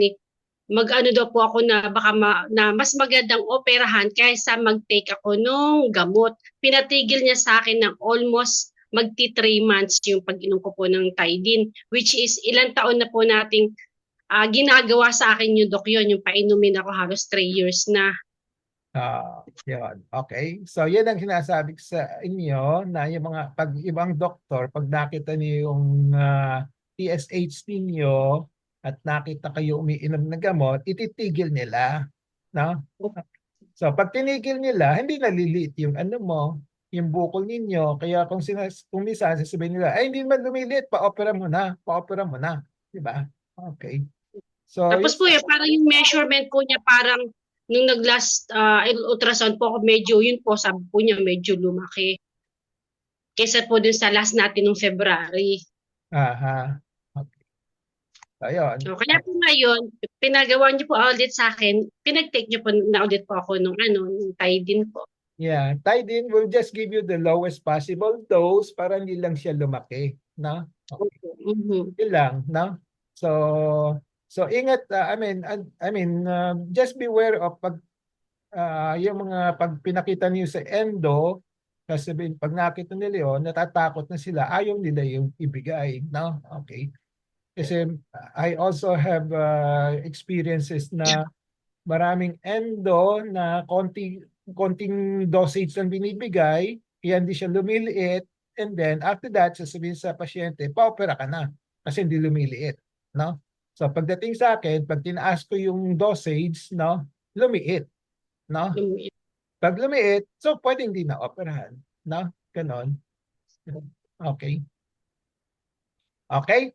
mag-ano daw po ako na baka na mas magandang operahan kaysa mag-take ako nung gamot. Pinatigil niya sa akin ng almost magti 3 months yung pag-inom ko po ng Tidin, which is ilang taon na po nating ginagawa sa akin yung Doc yun, yung painumin ako halos 3 years na. Yun. Okay. So, yan ang sinasabi ko sa inyo na yung mga pag ibang doktor, pag nakita niyo yung TSH ninyo at nakita kayo umiinom na gamot, ititigil nila. No? So, pag tinigil nila, hindi naliliit yung ano mo, yung bukol ninyo. Kaya kung minsan sasabihin nila, ay hindi man lumiliit, pa-opera mo na. Pa-opera mo na. Diba? Okay. So, Tapos po parang yung measurement po niya parang nung nag-last ultrasound po ako medyo, yun po sabi po niya medyo lumaki. Kesa po dun sa last natin nung February. Aha. Okay. Ayun. So, kaya po ngayon, pinagawa niyo po audit sa akin, pinag-take niyo po na audit po ako nung Tidin po. Yeah, Tidin will just give you the lowest possible dose para hindi lang siya lumaki, no? Okay. Yun lang, no? So ingat, just beware of pag yung mga pag pinakita niyo sa endo, kasi pag nakita nila yun, natatakot na sila, ayaw nila yung ibigay, no? Okay. Kasi I also have experiences na maraming endo na konting dosage lang binibigay, kaya hindi siya lumiliit, and then after that, sasabihin sa pasyente, pa-opera ka na kasi hindi lumiliit, no? So pagdating sa akin, pag tinaas ko yung dosage, no, lumiit, no? Pag lumiit, so pwedeng hindi na operahan, no? Ganon. Okay. Okay?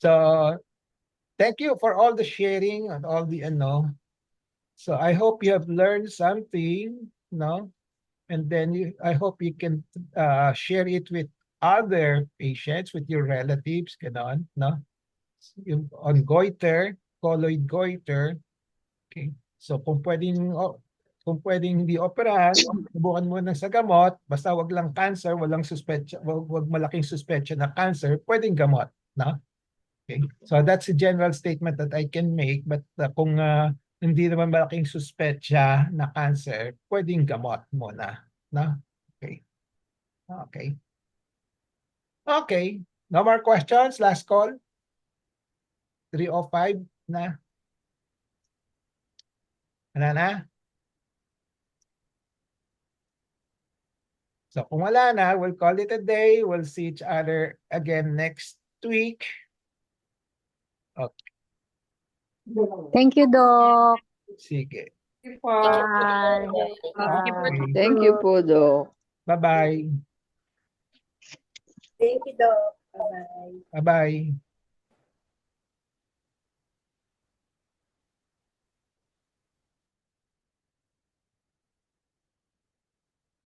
So, thank you for all the sharing and all the So I hope you have learned something, no? And then I hope you can share it with other patients, with your relatives, ganon, no? On goiter, colloid goiter. Okay. So kung pwedeng hindi operahan, subukan mo na sa gamot, basta wag lang cancer, walang suspetsya, wag malaking suspetsya na cancer, pwedeng gamot, no? Okay. So that's a general statement that I can make, but kung hindi naman malaking suspetsya na cancer, pwedeng gamot muna, no? Okay. Okay. Okay. No more questions? Last call? 3:05 na. Wala na? So kung wala na, we'll call it a day. We'll see each other again next week. Okay. Thank you, Doc. Sige. Bye. Okay. Thank you po, Doc. Bye-bye. Thank you, Doc. Bye-bye. Bye-bye.